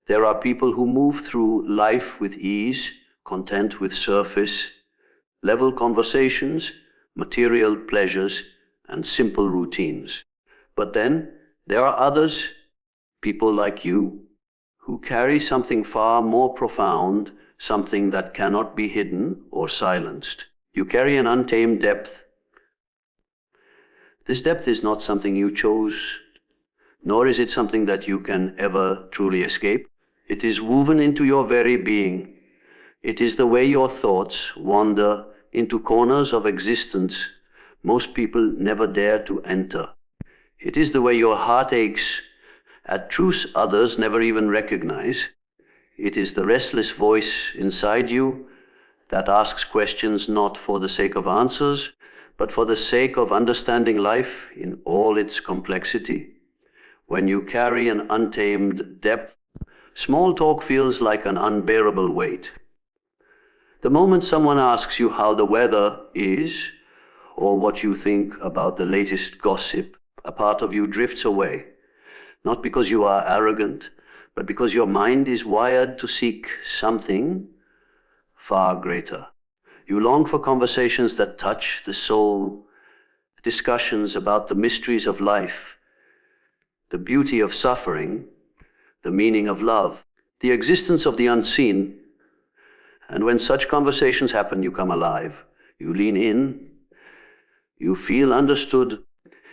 There are people who move through life with ease, content with surface level conversations, material pleasures, and simple routines. But then there are others, people like you, who carry something far more profound, something that cannot be hidden or silenced. You carry an untamed depth. This depth is not something you chose, nor is it something that you can ever truly escape. It is woven into your very being. It is the way your thoughts wander into corners of existence most people never dare to enter. It is the way your heart aches at truths others never even recognize. It is the restless voice inside you that asks questions not for the sake of answers, but for the sake of understanding life in all its complexity. When you carry an untamed depth, small talk feels like an unbearable weight. The moment someone asks you how the weather is, or what you think about the latest gossip, a part of you drifts away, not because you are arrogant, but because your mind is wired to seek something far greater. You long for conversations that touch the soul, discussions about the mysteries of life, the beauty of suffering, the meaning of love, the existence of the unseen. And when such conversations happen, you come alive. You lean in. You feel understood,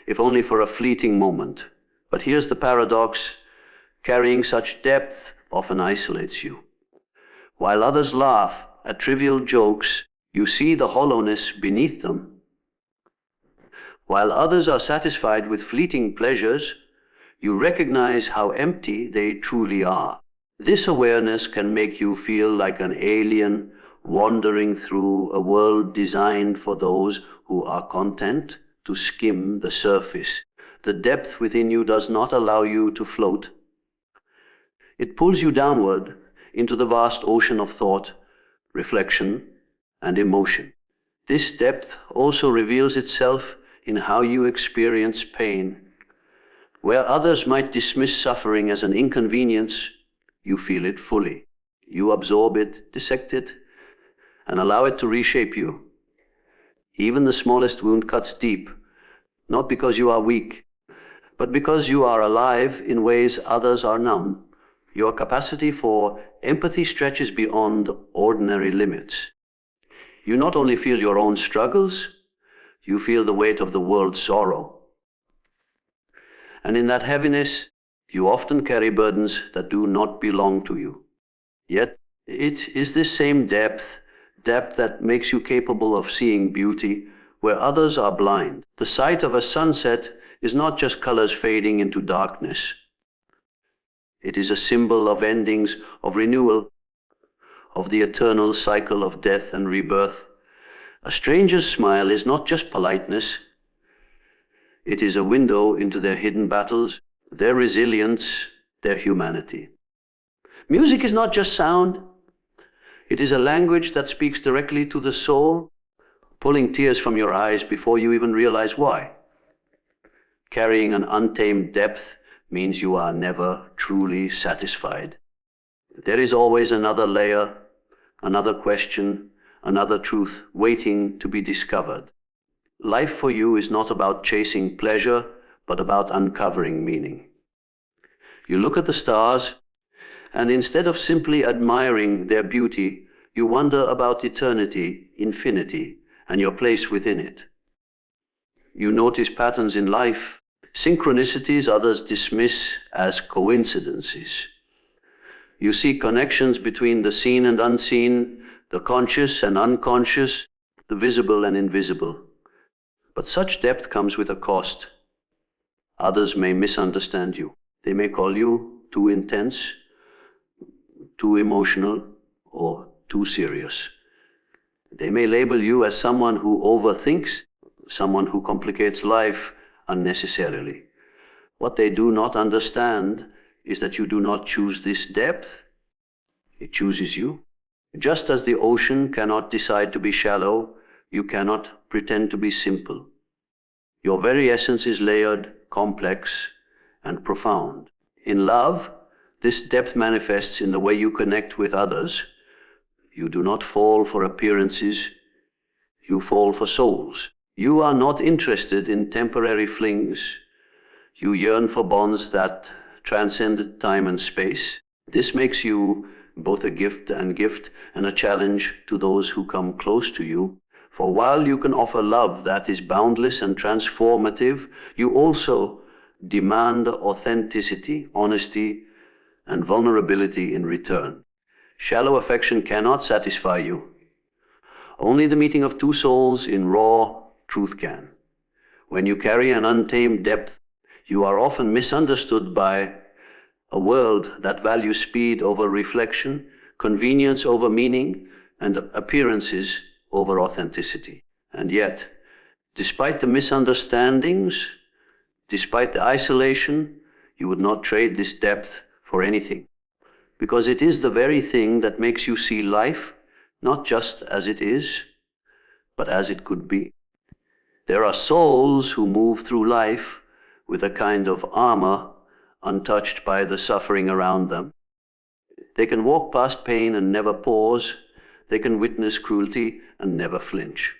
if only for a fleeting moment. But here's the paradox. Carrying such depth often isolates you. While others laugh at trivial jokes, you see the hollowness beneath them. While others are satisfied with fleeting pleasures, you recognize how empty they truly are. This awareness can make you feel like an alien wandering through a world designed for those who are content to skim the surface. The depth within you does not allow you to float. It pulls you downward into the vast ocean of thought, reflection, and emotion. This depth also reveals itself in how you experience pain. Where others might dismiss suffering as an inconvenience, you feel it fully. You absorb it, dissect it, and allow it to reshape you. Even the smallest wound cuts deep, not because you are weak, but because you are alive in ways others are numb. Your capacity for empathy stretches beyond ordinary limits. You not only feel your own struggles, you feel the weight of the world's sorrow. And in that heaviness, you often carry burdens that do not belong to you. Yet, it is this same depth that makes you capable of seeing beauty where others are blind. The sight of a sunset is not just colors fading into darkness. It is a symbol of endings, of renewal, of the eternal cycle of death and rebirth. A stranger's smile is not just politeness. It is a window into their hidden battles, their resilience, their humanity. Music is not just sound. It is a language that speaks directly to the soul, pulling tears from your eyes before you even realize why. Carrying an untamed depth means you are never truly satisfied. There is always another layer, another question, another truth waiting to be discovered. Life for you is not about chasing pleasure, but about uncovering meaning. You look at the stars, and instead of simply admiring their beauty, you wonder about eternity, infinity, and your place within it. You notice patterns in life, synchronicities others dismiss as coincidences. You see connections between the seen and unseen, the conscious and unconscious, the visible and invisible. But such depth comes with a cost. Others may misunderstand you. They may call you too intense, too emotional, or too serious. They may label you as someone who overthinks, someone who complicates life unnecessarily. What they do not understand is that you do not choose this depth. It chooses you. Just as the ocean cannot decide to be shallow, you cannot pretend to be simple. Your very essence is layered, complex, and profound. In love, This depth manifests in the way you connect with others. You do not fall for appearances, you fall for souls. You are not interested in temporary flings. You yearn for bonds that transcend time and space. This makes you both a gift and a challenge to those who come close to you. For while you can offer love that is boundless and transformative, you also demand authenticity, honesty, and vulnerability in return. Shallow affection cannot satisfy you. Only the meeting of two souls in raw truth can. When you carry an untamed depth, you are often misunderstood by a world that values speed over reflection, convenience over meaning, and appearances over authenticity. And yet, despite the misunderstandings, despite the isolation, you would not trade this depth for anything, because it is the very thing that makes you see life not just as it is, but as it could be. There are souls who move through life with a kind of armor untouched by the suffering around them. They can walk past pain and never pause. They can witness cruelty and never flinch.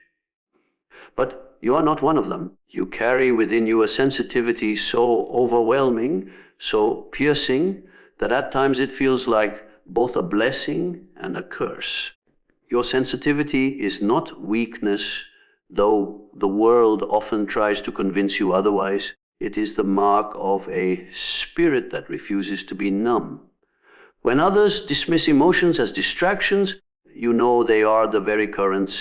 But you are not one of them. You carry within you a sensitivity so overwhelming, so piercing, that at times it feels like both a blessing and a curse. Your sensitivity is not weakness, though the world often tries to convince you otherwise. It is the mark of a spirit that refuses to be numb. When others dismiss emotions as distractions, you know they are the very currents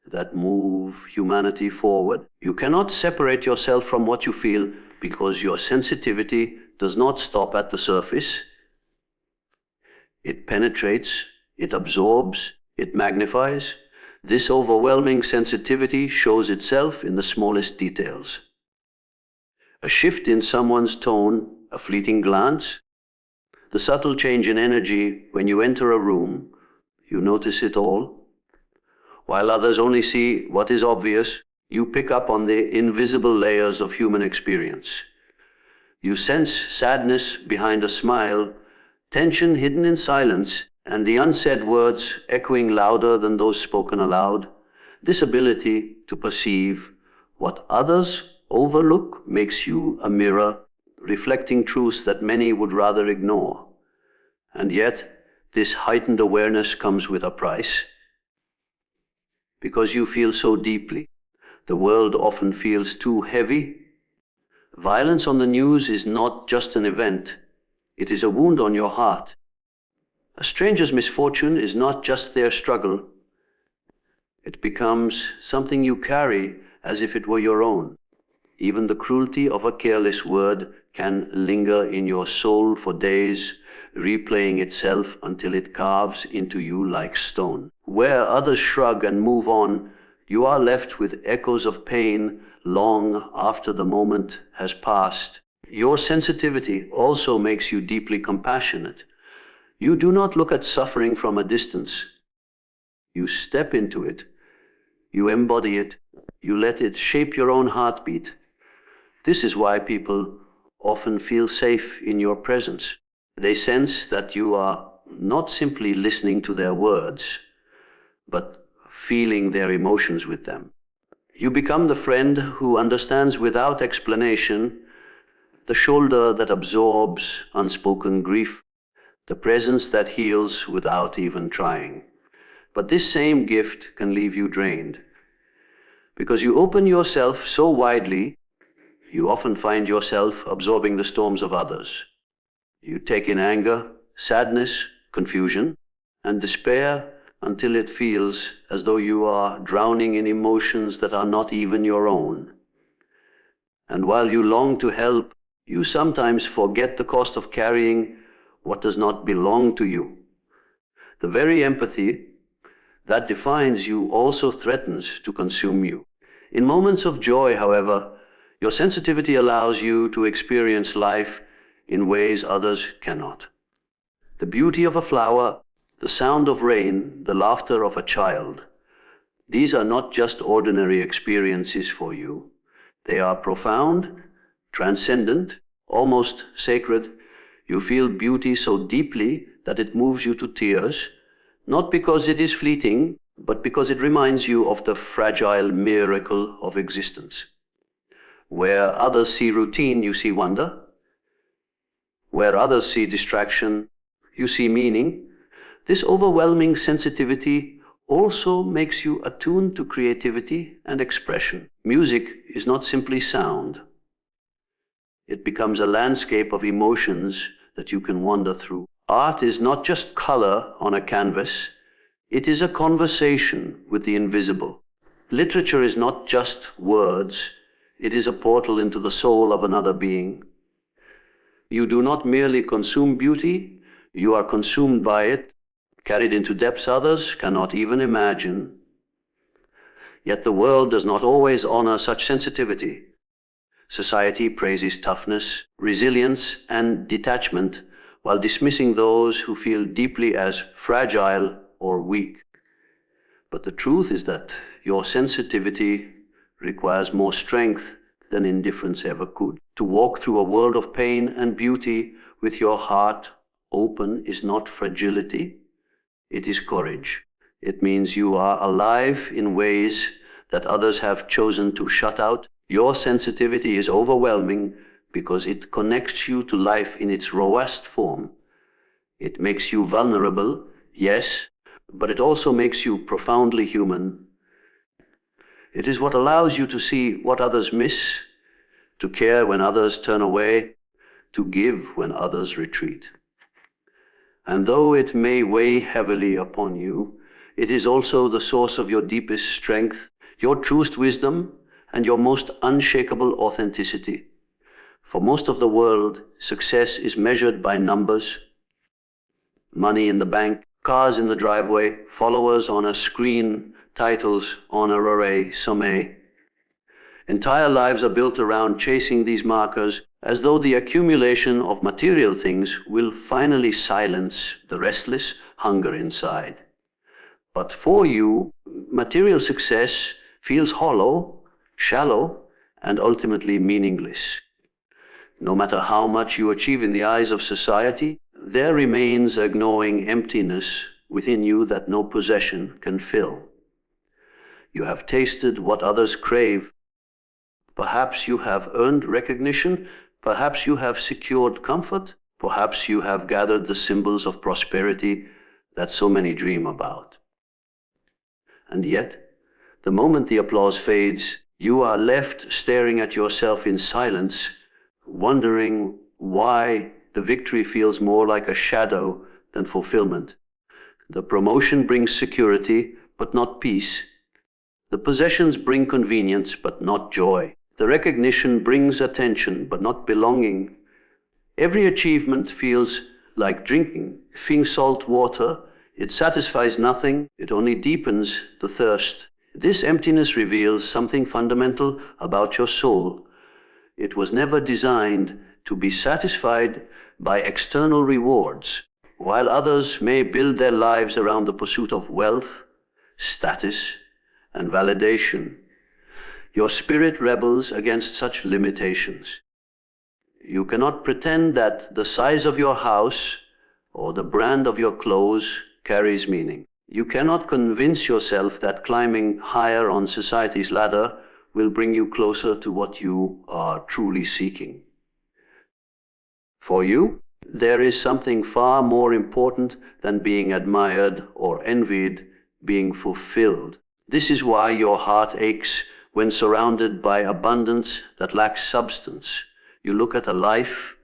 that move humanity forward. You cannot separate yourself from what you feel because your sensitivity does not stop at the surface. It penetrates, it absorbs, it magnifies. This overwhelming sensitivity shows itself in the smallest details. A shift in someone's tone, a fleeting glance, the subtle change in energy when you enter a room, you notice it all. While others only see what is obvious, you pick up on the invisible layers of human experience. You sense sadness behind a smile, tension hidden in silence, and the unsaid words echoing louder than those spoken aloud. This ability to perceive what others overlook makes you a mirror, reflecting truths that many would rather ignore. And yet, this heightened awareness comes with a price. Because you feel so deeply, the world often feels too heavy. Violence on the news is not just an event, it is a wound on your heart. A stranger's misfortune is not just their struggle. It becomes something you carry as if it were your own. Even the cruelty of a careless word can linger in your soul for days, replaying itself until it carves into you like stone. Where others shrug and move on, you are left with echoes of pain long after the moment has passed. Your sensitivity also makes you deeply compassionate. You do not look at suffering from a distance. You step into it. You embody it. You let it shape your own heartbeat. This is why people often feel safe in your presence. They sense that you are not simply listening to their words, but feeling their emotions with them. You become the friend who understands without explanation, the shoulder that absorbs unspoken grief, the presence that heals without even trying. But this same gift can leave you drained. Because you open yourself so widely, you often find yourself absorbing the storms of others. You take in anger, sadness, confusion, and despair until it feels as though you are drowning in emotions that are not even your own. And while you long to help, you sometimes forget the cost of carrying what does not belong to you. The very empathy that defines you also threatens to consume you. In moments of joy, however, your sensitivity allows you to experience life in ways others cannot. The beauty of a flower, the sound of rain, the laughter of a child, these are not just ordinary experiences for you. They are profound, transcendent, almost sacred. You feel beauty so deeply that it moves you to tears, not because it is fleeting, but because it reminds you of the fragile miracle of existence. Where others see routine, you see wonder. Where others see distraction, you see meaning. This overwhelming sensitivity also makes you attuned to creativity and expression. Music is not simply sound. It becomes a landscape of emotions that you can wander through. Art is not just color on a canvas. It is a conversation with the invisible. Literature is not just words. It is a portal into the soul of another being. You do not merely consume beauty, you are consumed by it, carried into depths others cannot even imagine. Yet the world does not always honor such sensitivity. Society praises toughness, resilience, and detachment, while dismissing those who feel deeply as fragile or weak. But the truth is that your sensitivity requires more strength than indifference ever could. To walk through a world of pain and beauty with your heart open is not fragility, it is courage. It means you are alive in ways that others have chosen to shut out. Your sensitivity is overwhelming because it connects you to life in its rawest form. It makes you vulnerable, yes, but it also makes you profoundly human. It is what allows you to see what others miss, to care when others turn away, to give when others retreat. And though it may weigh heavily upon you, it is also the source of your deepest strength, your truest wisdom, and your most unshakable authenticity. For most of the world, success is measured by numbers, money in the bank, cars in the driveway, followers on a screen, titles on a array sommet. Entire lives are built around chasing these markers, as though the accumulation of material things will finally silence the restless hunger inside. But for you, material success feels hollow, shallow, and ultimately meaningless. No matter how much you achieve in the eyes of society, there remains a gnawing emptiness within you that no possession can fill. You have tasted what others crave. Perhaps you have earned recognition, perhaps you have secured comfort, perhaps you have gathered the symbols of prosperity that so many dream about. And yet, the moment the applause fades, you are left staring at yourself in silence, wondering why the victory feels more like a shadow than fulfillment. The promotion brings security, but not peace. The possessions bring convenience, but not joy. The recognition brings attention, but not belonging. Every achievement feels like drinking salt water. It satisfies nothing, it only deepens the thirst. This emptiness reveals something fundamental about your soul. It was never designed to be satisfied by external rewards. While others may build their lives around the pursuit of wealth, status, and validation, your spirit rebels against such limitations. You cannot pretend that the size of your house or the brand of your clothes carries meaning. You cannot convince yourself that climbing higher on society's ladder will bring you closer to what you are truly seeking. For you, there is something far more important than being admired or envied, being fulfilled. This is why your heart aches when surrounded by abundance that lacks substance. You look at a life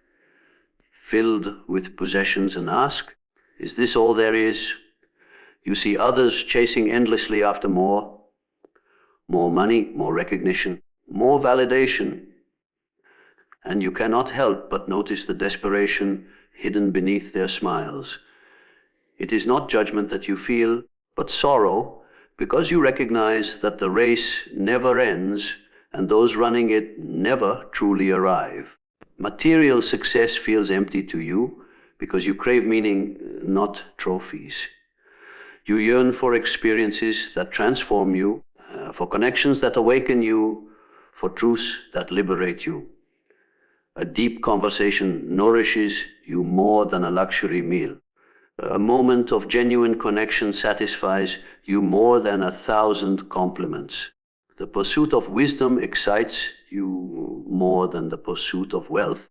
filled with possessions and ask, is this all there is? You see others chasing endlessly after more money, more recognition, more validation. And you cannot help but notice the desperation hidden beneath their smiles. It is not judgment that you feel, but sorrow, because you recognize that the race never ends and those running it never truly arrive. Material success feels empty to you because you crave meaning, not trophies. You yearn for experiences that transform you, for connections that awaken you, for truths that liberate you. A deep conversation nourishes you more than a luxury meal. A moment of genuine connection satisfies you more than 1,000 compliments. The pursuit of wisdom excites you more than the pursuit of wealth.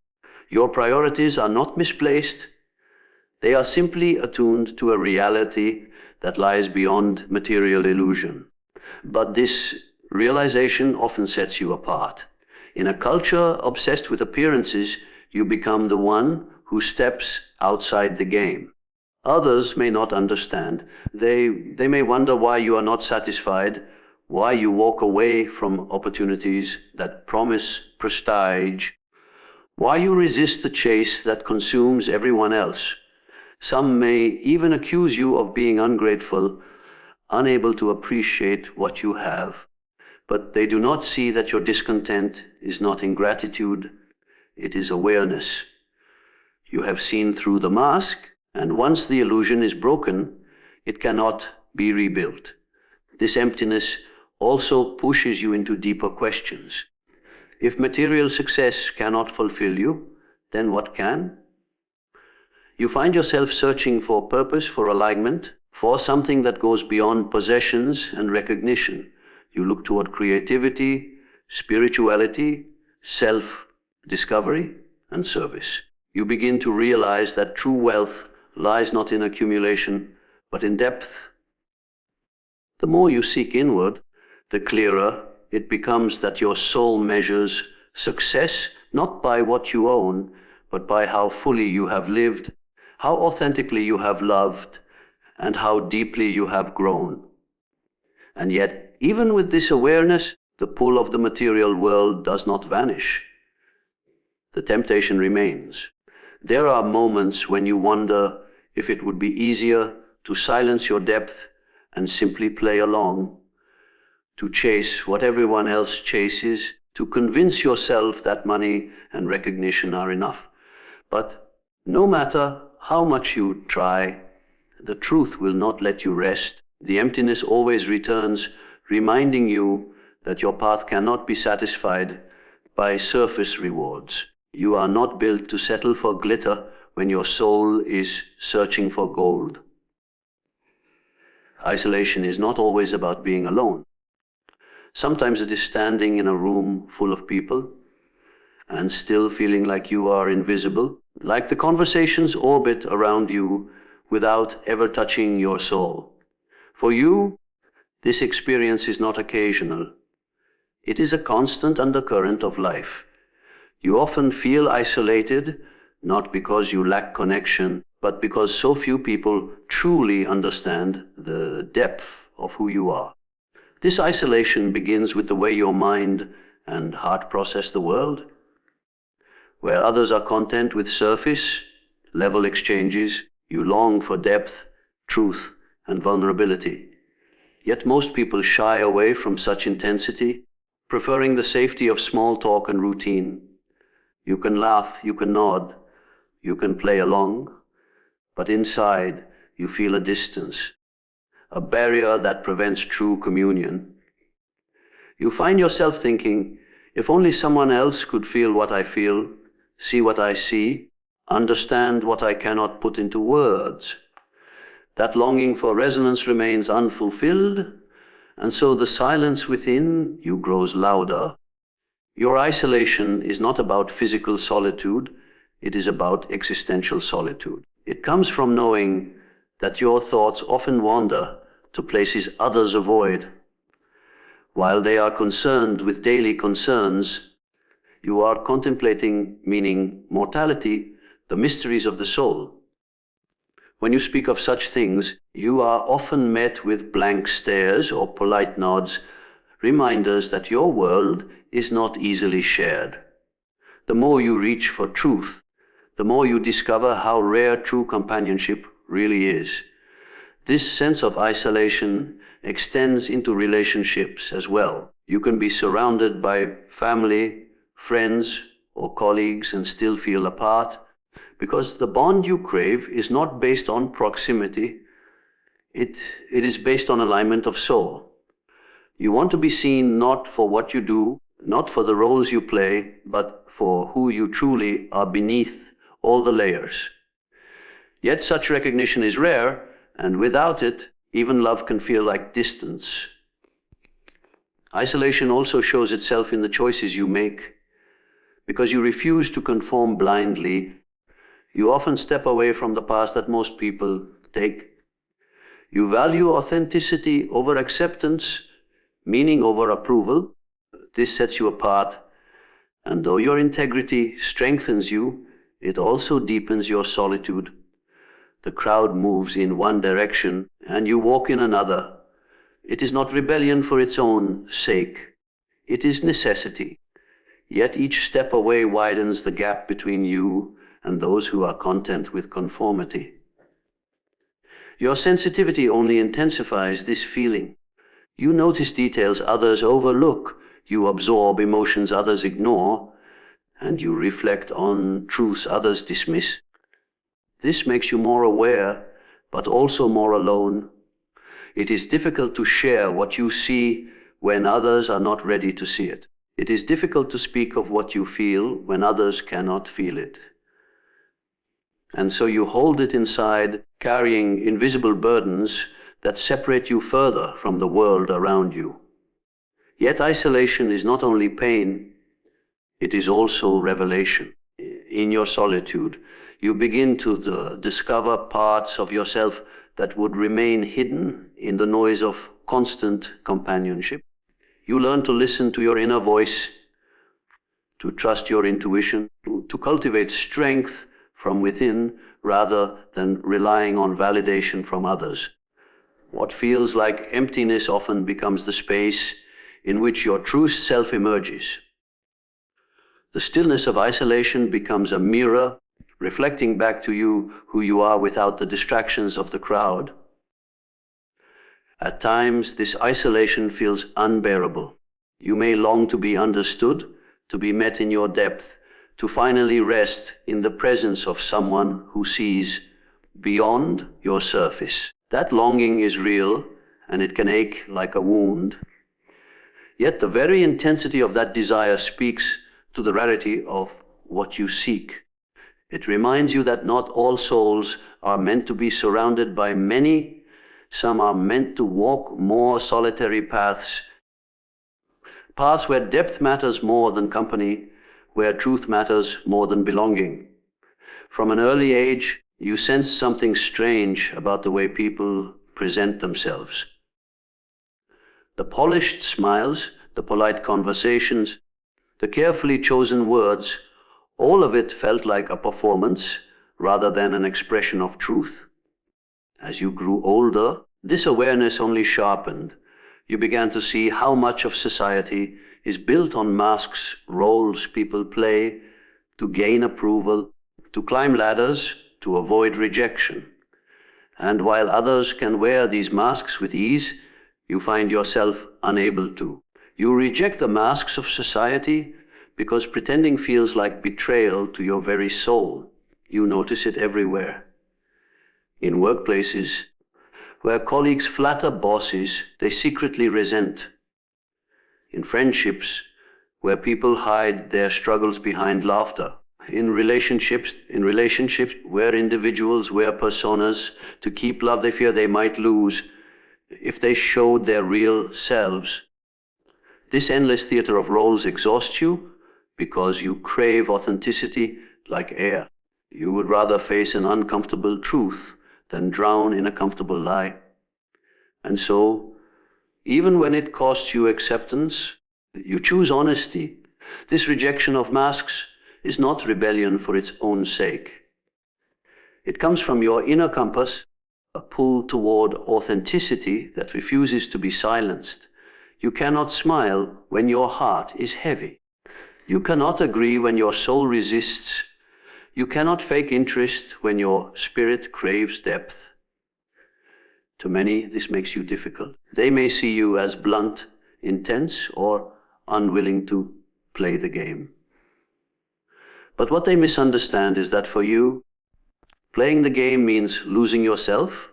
Your priorities are not misplaced. They are simply attuned to a reality that lies beyond material illusion. But this realization often sets you apart. In a culture obsessed with appearances, you become the one who steps outside the game. Others may not understand. They may wonder why you are not satisfied, why you walk away from opportunities that promise prestige, why you resist the chase that consumes everyone else. Some may even accuse you of being ungrateful, unable to appreciate what you have. But they do not see that your discontent is not ingratitude, it is awareness. You have seen through the mask, and once the illusion is broken, it cannot be rebuilt. This emptiness also pushes you into deeper questions. If material success cannot fulfill you, then what can? You find yourself searching for purpose, for alignment, for something that goes beyond possessions and recognition. You look toward creativity, spirituality, self-discovery, and service. You begin to realize that true wealth lies not in accumulation, but in depth. The more you seek inward, the clearer it becomes that your soul measures success not by what you own, but by how fully you have lived, how authentically you have loved, and how deeply you have grown. And yet, even with this awareness, the pull of the material world does not vanish. The temptation remains. There are moments when you wonder if it would be easier to silence your depth and simply play along, to chase what everyone else chases, to convince yourself that money and recognition are enough. But no matter how much you try, the truth will not let you rest. The emptiness always returns, reminding you that your path cannot be satisfied by surface rewards. You are not built to settle for glitter when your soul is searching for gold. Isolation is not always about being alone. Sometimes it is standing in a room full of people and still feeling like you are invisible, like the conversations orbit around you without ever touching your soul. For you, this experience is not occasional. It is a constant undercurrent of life. You often feel isolated, not because you lack connection, but because so few people truly understand the depth of who you are. This isolation begins with the way your mind and heart process the world. Where others are content with surface level exchanges, you long for depth, truth, and vulnerability. Yet most people shy away from such intensity, preferring the safety of small talk and routine. You can laugh, you can nod, you can play along, but inside you feel a distance, a barrier that prevents true communion. You find yourself thinking, if only someone else could feel what I feel, see what I see, understand what I cannot put into words. That longing for resonance remains unfulfilled, and so the silence within you grows louder. Your isolation is not about physical solitude, it is about existential solitude. It comes from knowing that your thoughts often wander to places others avoid. While they are concerned with daily concerns, you are contemplating meaning, mortality, the mysteries of the soul. When you speak of such things, you are often met with blank stares or polite nods, reminders that your world is not easily shared. The more you reach for truth, the more you discover how rare true companionship really is. This sense of isolation extends into relationships as well. You can be surrounded by family, friends, or colleagues and still feel apart, because the bond you crave is not based on proximity, it is based on alignment of soul. You want to be seen not for what you do, not for the roles you play, but for who you truly are beneath all the layers. Yet such recognition is rare, and without it, even love can feel like distance. Isolation also shows itself in the choices you make. Because you refuse to conform blindly, you often step away from the path that most people take. You value authenticity over acceptance, meaning over approval. This sets you apart, and though your integrity strengthens you, it also deepens your solitude. The crowd moves in one direction, and you walk in another. It is not rebellion for its own sake. It is necessity. Yet each step away widens the gap between you and those who are content with conformity. Your sensitivity only intensifies this feeling. You notice details others overlook. You absorb emotions others ignore, and you reflect on truths others dismiss. This makes you more aware, but also more alone. It is difficult to share what you see when others are not ready to see it. It is difficult to speak of what you feel when others cannot feel it. And so you hold it inside, carrying invisible burdens that separate you further from the world around you. Yet isolation is not only pain, it is also revelation. In your solitude, you begin to discover parts of yourself that would remain hidden in the noise of constant companionship. You learn to listen to your inner voice, to trust your intuition, to cultivate strength from within rather than relying on validation from others. What feels like emptiness often becomes the space in which your true self emerges. The stillness of isolation becomes a mirror, reflecting back to you who you are without the distractions of the crowd. At times, this isolation feels unbearable. You may long to be understood, to be met in your depth, to finally rest in the presence of someone who sees beyond your surface. That longing is real, and it can ache like a wound. Yet the very intensity of that desire speaks to the rarity of what you seek. It reminds you that not all souls are meant to be surrounded by many. Some are meant to walk more solitary paths, paths where depth matters more than company, where truth matters more than belonging. From an early age, you sense something strange about the way people present themselves. The polished smiles, the polite conversations, the carefully chosen words, all of it felt like a performance rather than an expression of truth. As you grew older, this awareness only sharpened. You began to see how much of society is built on masks, roles people play to gain approval, to climb ladders, to avoid rejection. And while others can wear these masks with ease, you find yourself unable to. You reject the masks of society because pretending feels like betrayal to your very soul. You notice it everywhere. In workplaces, where colleagues flatter bosses they secretly resent. In friendships, where people hide their struggles behind laughter. In relationships where individuals wear personas to keep love they fear they might lose if they showed their real selves. This endless theater of roles exhausts you because you crave authenticity like air. You would rather face an uncomfortable truth than drown in a comfortable lie. And so, even when it costs you acceptance, you choose honesty. This rejection of masks is not rebellion for its own sake. It comes from your inner compass, a pull toward authenticity that refuses to be silenced. You cannot smile when your heart is heavy. You cannot agree when your soul resists. You cannot fake interest when your spirit craves depth. To many, this makes you difficult. They may see you as blunt, intense, or unwilling to play the game. But what they misunderstand is that for you, playing the game means losing yourself,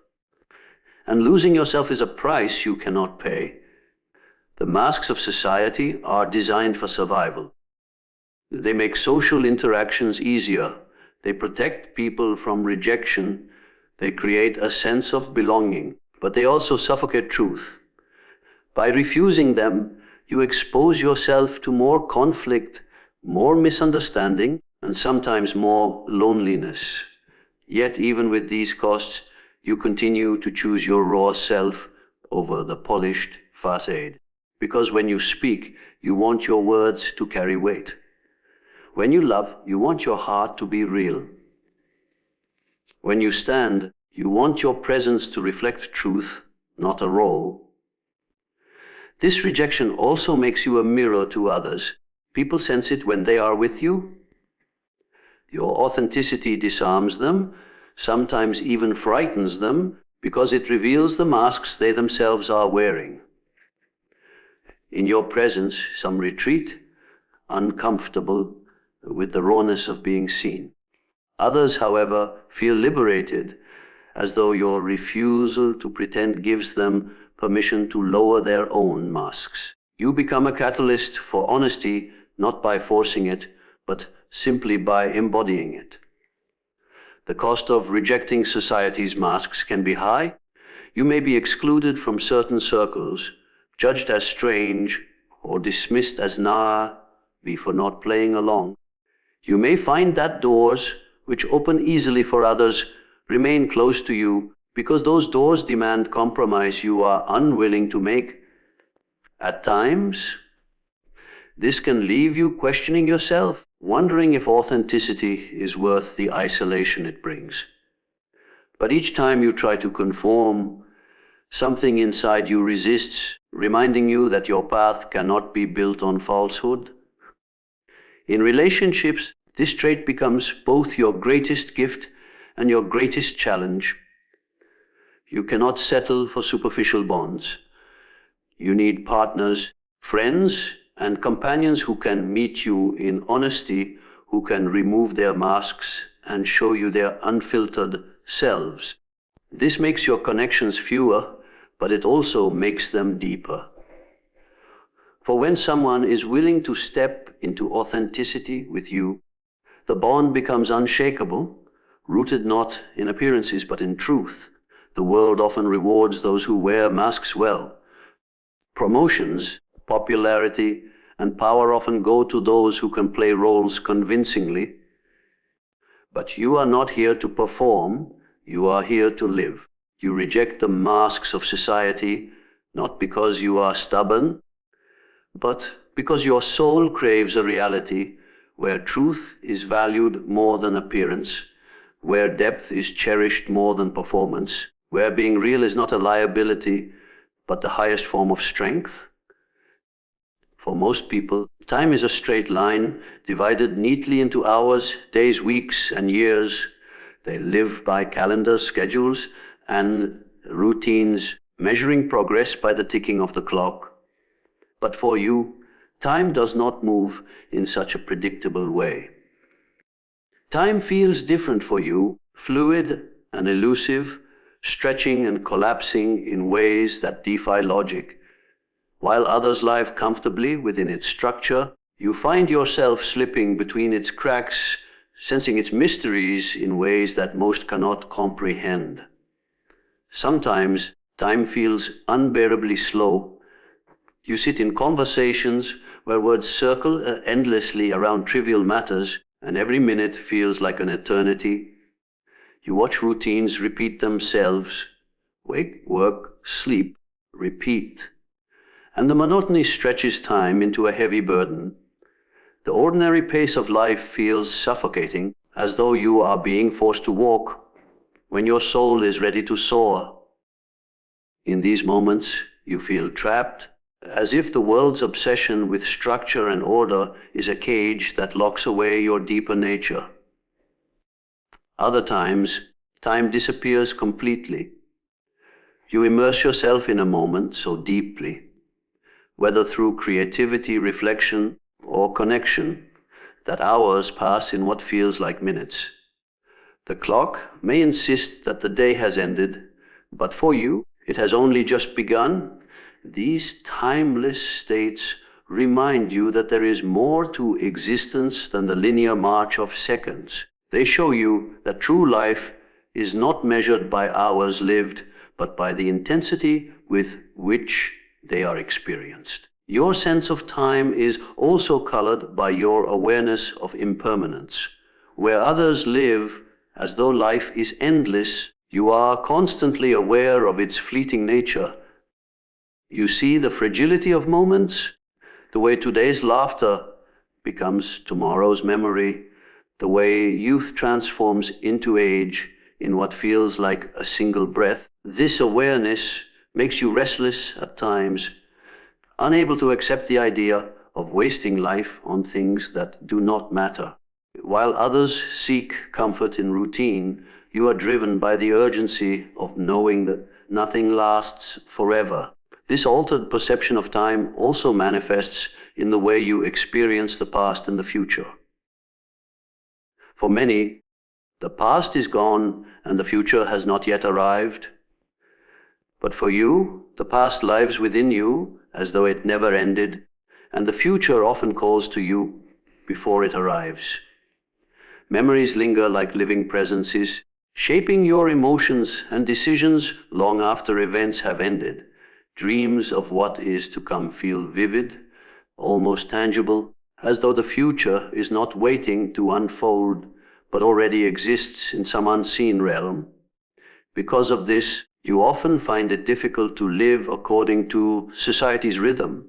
and losing yourself is a price you cannot pay. The masks of society are designed for survival. They make social interactions easier. They protect people from rejection. They create a sense of belonging, but they also suffocate truth. By refusing them, you expose yourself to more conflict, more misunderstanding, and sometimes more loneliness. Yet, even with these costs, you continue to choose your raw self over the polished facade. Because when you speak, you want your words to carry weight. When you love, you want your heart to be real. When you stand, you want your presence to reflect truth, not a role. This rejection also makes you a mirror to others. People sense it when they are with you. Your authenticity disarms them, sometimes even frightens them, because it reveals the masks they themselves are wearing. In your presence, some retreat, uncomfortable with the rawness of being seen. Others, however, feel liberated, as though your refusal to pretend gives them permission to lower their own masks. You become a catalyst for honesty, not by forcing it, but simply by embodying it. The cost of rejecting society's masks can be high. You may be excluded from certain circles, judged as strange, or dismissed as Navi for not playing along. You may find that doors, which open easily for others, remain closed to you because those doors demand compromise you are unwilling to make. At times, this can leave you questioning yourself, wondering if authenticity is worth the isolation it brings. But each time you try to conform, something inside you resists, reminding you that your path cannot be built on falsehood. In relationships, this trait becomes both your greatest gift and your greatest challenge. You cannot settle for superficial bonds. You need partners, friends, and companions who can meet you in honesty, who can remove their masks and show you their unfiltered selves. This makes your connections fewer, but it also makes them deeper. For when someone is willing to step into authenticity with you, the bond becomes unshakable, rooted not in appearances but in truth. The world often rewards those who wear masks well. Promotions, popularity, and power often go to those who can play roles convincingly. But you are not here to perform, you are here to live. You reject the masks of society, not because you are stubborn, but because your soul craves a reality where truth is valued more than appearance, where depth is cherished more than performance, where being real is not a liability, but the highest form of strength. For most people, time is a straight line, divided neatly into hours, days, weeks, and years. They live by calendars, schedules, and routines, measuring progress by the ticking of the clock. But for you, time does not move in such a predictable way. Time feels different for you, fluid and elusive, stretching and collapsing in ways that defy logic. While others live comfortably within its structure, you find yourself slipping between its cracks, sensing its mysteries in ways that most cannot comprehend. Sometimes time feels unbearably slow. You sit in conversations where words circle endlessly around trivial matters, and every minute feels like an eternity. You watch routines repeat themselves: wake, work, sleep, repeat. And the monotony stretches time into a heavy burden. The ordinary pace of life feels suffocating, as though you are being forced to walk when your soul is ready to soar. In these moments, you feel trapped, as if the world's obsession with structure and order is a cage that locks away your deeper nature. Other times, time disappears completely. You immerse yourself in a moment so deeply, whether through creativity, reflection, or connection, that hours pass in what feels like minutes. The clock may insist that the day has ended, but for you, it has only just begun. These timeless states remind you that there is more to existence than the linear march of seconds. They show you that true life is not measured by hours lived, but by the intensity with which they are experienced. Your sense of time is also colored by your awareness of impermanence. Where others live as though life is endless, you are constantly aware of its fleeting nature. You see the fragility of moments, the way today's laughter becomes tomorrow's memory, the way youth transforms into age in what feels like a single breath. This awareness makes you restless at times, unable to accept the idea of wasting life on things that do not matter. While others seek comfort in routine, you are driven by the urgency of knowing that nothing lasts forever. This altered perception of time also manifests in the way you experience the past and the future. For many, the past is gone and the future has not yet arrived. But for you, the past lives within you as though it never ended, and the future often calls to you before it arrives. Memories linger like living presences, shaping your emotions and decisions long after events have ended. Dreams of what is to come feel vivid, almost tangible, as though the future is not waiting to unfold, but already exists in some unseen realm. Because of this, you often find it difficult to live according to society's rhythm.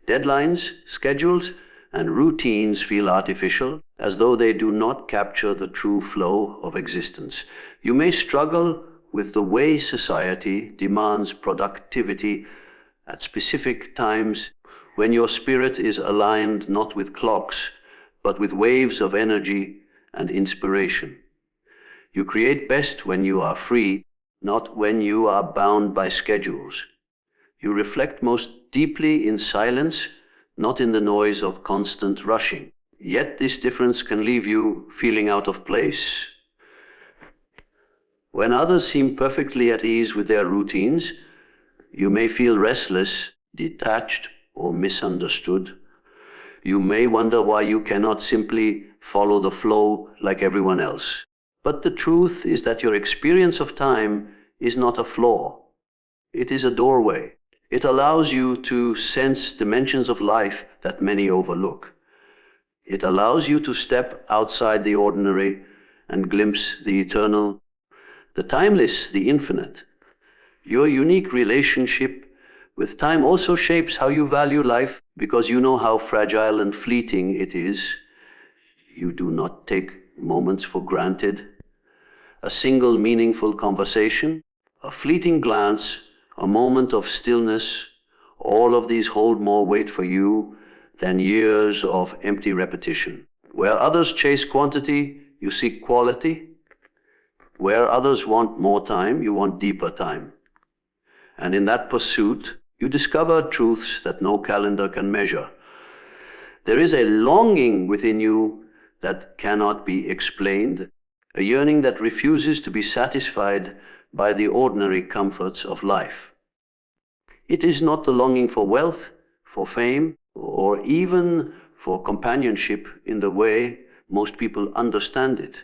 Deadlines, schedules, and routines feel artificial, as though they do not capture the true flow of existence. You may struggle with the way society demands productivity at specific times when your spirit is aligned not with clocks, but with waves of energy and inspiration. You create best when you are free, not when you are bound by schedules. You reflect most deeply in silence, not in the noise of constant rushing. Yet this difference can leave you feeling out of place. When others seem perfectly at ease with their routines, you may feel restless, detached, or misunderstood. You may wonder why you cannot simply follow the flow like everyone else. But the truth is that your experience of time is not a flaw. It is a doorway. It allows you to sense dimensions of life that many overlook. It allows you to step outside the ordinary and glimpse the eternal, the timeless, the infinite. Your unique relationship with time also shapes how you value life, because you know how fragile and fleeting it is. You do not take moments for granted. A single meaningful conversation, a fleeting glance, a moment of stillness, all of these hold more weight for you than years of empty repetition. Where others chase quantity, you seek quality. Where others want more time, you want deeper time. And in that pursuit, you discover truths that no calendar can measure. There is a longing within you that cannot be explained, a yearning that refuses to be satisfied by the ordinary comforts of life. It is not the longing for wealth, for fame, or even for companionship in the way most people understand it.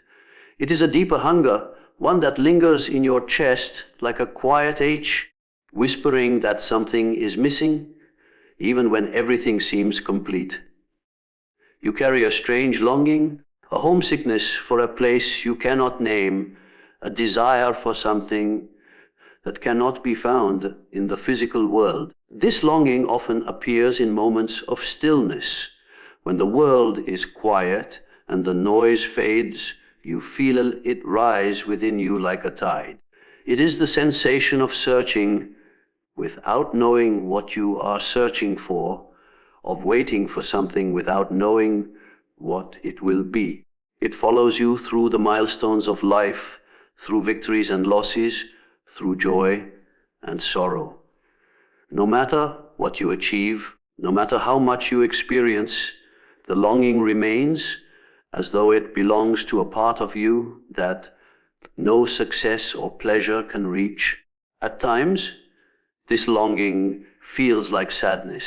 It is a deeper hunger, one that lingers in your chest like a quiet ache, whispering that something is missing, even when everything seems complete. You carry a strange longing, a homesickness for a place you cannot name, a desire for something that cannot be found in the physical world. This longing often appears in moments of stillness. When the world is quiet and the noise fades, you feel it rise within you like a tide. It is the sensation of searching without knowing what you are searching for, of waiting for something without knowing what it will be. It follows you through the milestones of life, through victories and losses, through joy and sorrow. No matter what you achieve, no matter how much you experience, the longing remains as though it belongs to a part of you that no success or pleasure can reach. At times, this longing feels like sadness,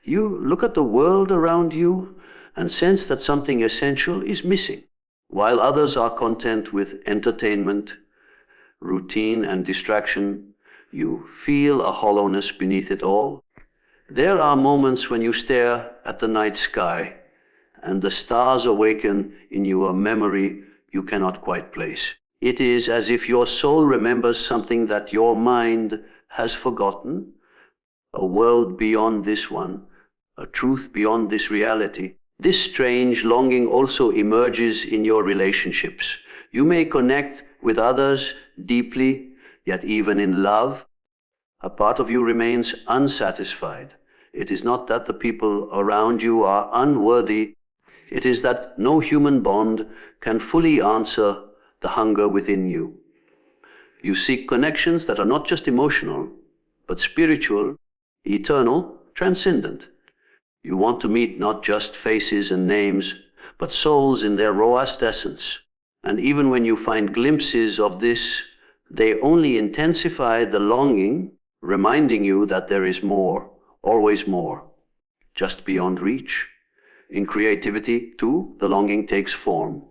You look at the world around you and sense that something essential is missing. While others are content with entertainment, routine, and distraction, you feel a hollowness beneath it all. There are moments when you stare at the night sky and the stars awaken in you a memory you cannot quite place. It is as if your soul remembers something that your mind has forgotten, a world beyond this one, a truth beyond this reality. This strange longing also emerges in your relationships. You may connect with others deeply, yet even in love, a part of you remains unsatisfied. It is not that the people around you are unworthy. It is that no human bond can fully answer the hunger within you. You seek connections that are not just emotional, but spiritual, eternal, transcendent. You want to meet not just faces and names, but souls in their rawest essence. And even when you find glimpses of this, they only intensify the longing, reminding you that there is more, always more, just beyond reach. In creativity, too, the longing takes form.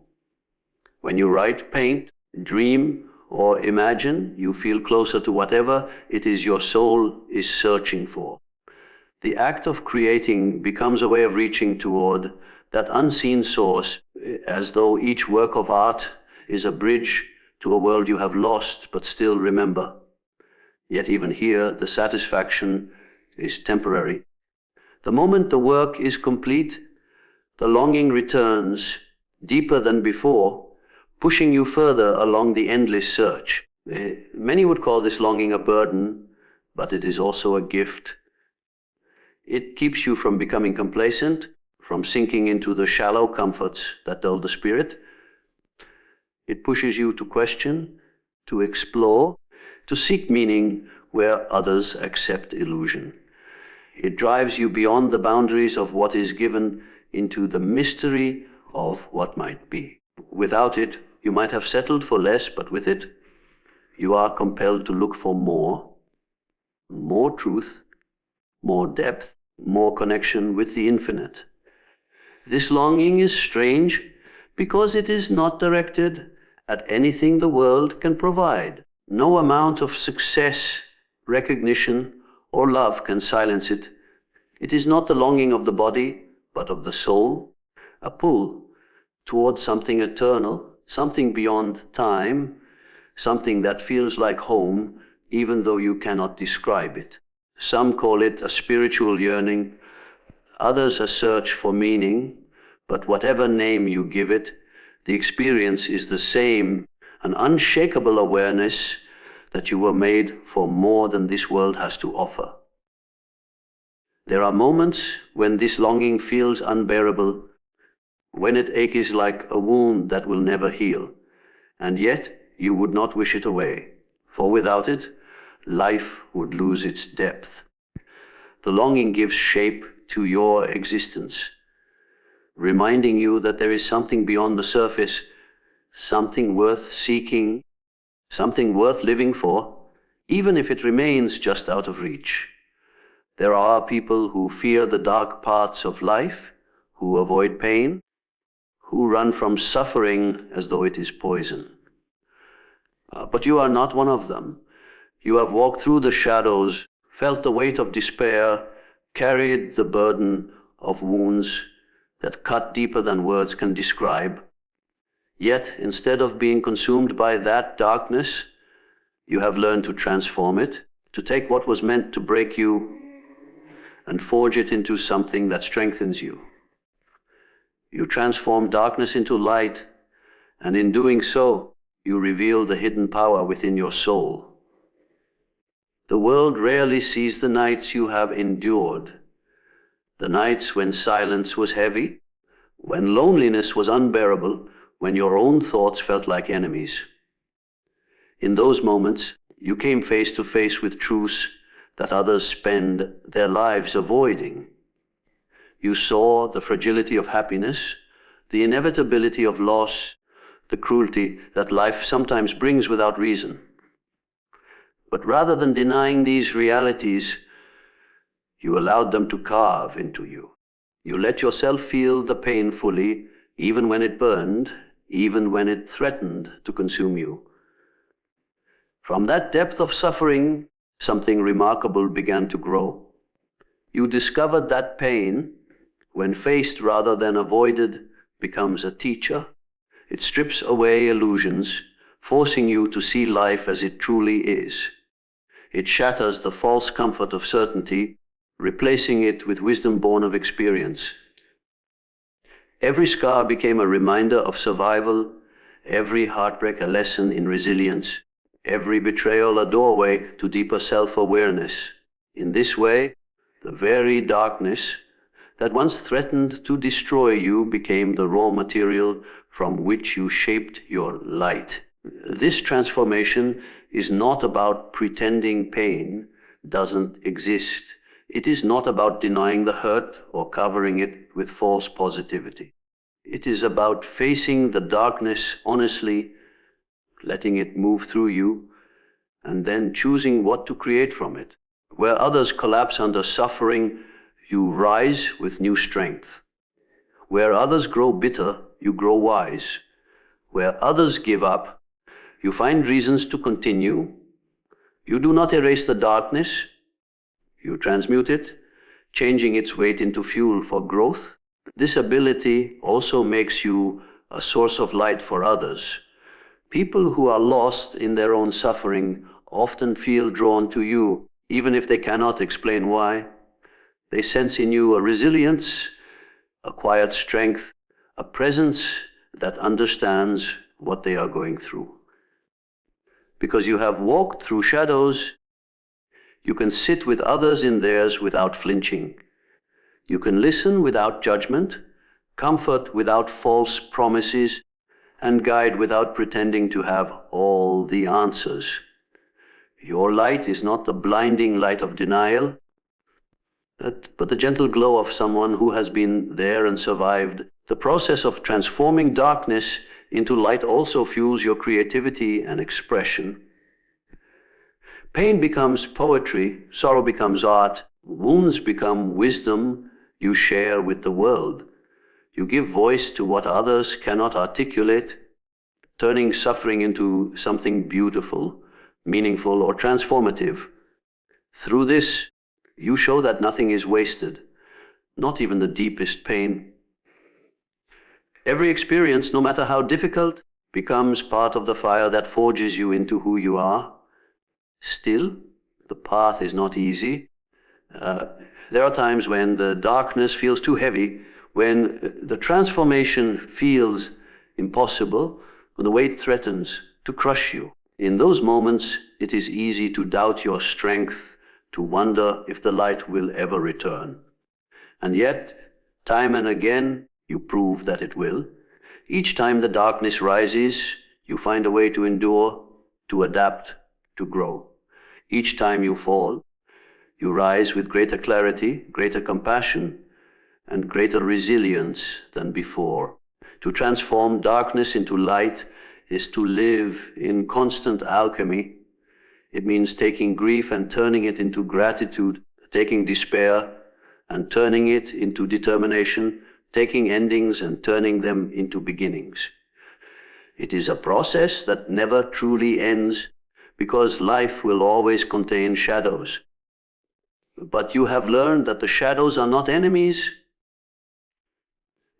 When you write, paint, dream, or imagine, you feel closer to whatever it is your soul is searching for. The act of creating becomes a way of reaching toward that unseen source, as though each work of art is a bridge to a world you have lost but still remember. Yet even here, the satisfaction is temporary. The moment the work is complete, the longing returns, deeper than before, pushing you further along the endless search. Many would call this longing a burden, but it is also a gift. It keeps you from becoming complacent, from sinking into the shallow comforts that dull the spirit. It pushes you to question, to explore, to seek meaning where others accept illusion. It drives you beyond the boundaries of what is given into the mystery of what might be. Without it, you might have settled for less, but with it, you are compelled to look for more truth, more depth, more connection with the infinite. This longing is strange because it is not directed at anything the world can provide. No amount of success, recognition, or love can silence it. It is not the longing of the body, but of the soul, a pull towards something eternal, something beyond time, something that feels like home, even though you cannot describe it. Some call it a spiritual yearning, others a search for meaning, but whatever name you give it, the experience is the same, an unshakable awareness that you were made for more than this world has to offer. There are moments when this longing feels unbearable, when it aches like a wound that will never heal, and yet you would not wish it away, for without it, life would lose its depth. The longing gives shape to your existence, reminding you that there is something beyond the surface, something worth seeking, something worth living for, even if it remains just out of reach. There are people who fear the dark parts of life, who avoid pain, who run from suffering as though it is poison. But you are not one of them. You have walked through the shadows, felt the weight of despair, carried the burden of wounds that cut deeper than words can describe. Yet, instead of being consumed by that darkness, you have learned to transform it, to take what was meant to break you and forge it into something that strengthens you. You transform darkness into light, and in doing so, you reveal the hidden power within your soul. The world rarely sees the nights you have endured, the nights when silence was heavy, when loneliness was unbearable, when your own thoughts felt like enemies. In those moments, you came face to face with truths that others spend their lives avoiding. You saw the fragility of happiness, the inevitability of loss, the cruelty that life sometimes brings without reason. But rather than denying these realities, You allowed them to carve into you. You let yourself feel the pain fully, even when it burned, even when it threatened to consume you. From that depth of suffering, something remarkable began to grow. You discovered that pain, when faced rather than avoided, becomes a teacher. It strips away illusions, forcing you to see life as it truly is. It shatters the false comfort of certainty, replacing it with wisdom born of experience. Every scar became a reminder of survival, every heartbreak a lesson in resilience, every betrayal a doorway to deeper self-awareness. In this way, the very darkness that once threatened to destroy you became the raw material from which you shaped your light. This transformation is not about pretending pain doesn't exist. It is not about denying the hurt or covering it with false positivity. It is about facing the darkness honestly, letting it move through you, and then choosing what to create from it. Where others collapse under suffering, you rise with new strength. Where others grow bitter, you grow wise. Where others give up, you find reasons to continue. You do not erase the darkness, you transmute it, changing its weight into fuel for growth. This ability also makes you a source of light for others. People who are lost in their own suffering often feel drawn to you, even if they cannot explain why. They sense in you a resilience, a quiet strength, a presence that understands what they are going through. Because you have walked through shadows, you can sit with others in theirs without flinching. You can listen without judgment, comfort without false promises, and guide without pretending to have all the answers. Your light is not the blinding light of denial, but the gentle glow of someone who has been there and survived. The process of transforming darkness into light also fuels your creativity and expression. Pain becomes poetry, sorrow becomes art, wounds become wisdom you share with the world. You give voice to what others cannot articulate, turning suffering into something beautiful, meaningful, or transformative. Through this, you show that nothing is wasted, not even the deepest pain. Every experience, no matter how difficult, becomes part of the fire that forges you into who you are. Still, the path is not easy. There are times when the darkness feels too heavy, when the transformation feels impossible, when the weight threatens to crush you. In those moments, it is easy to doubt your strength, to wonder if the light will ever return. And yet, time and again, you prove that it will. Each time the darkness rises, you find a way to endure, to adapt, to grow. Each time you fall, you rise with greater clarity, greater compassion, and greater resilience than before. To transform darkness into light is to live in constant alchemy. It means taking grief and turning it into gratitude, taking despair and turning it into determination, taking endings and turning them into beginnings. It is a process that never truly ends, because life will always contain shadows. But you have learned that the shadows are not enemies.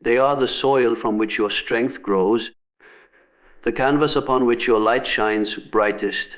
They are the soil from which your strength grows, the canvas upon which your light shines brightest.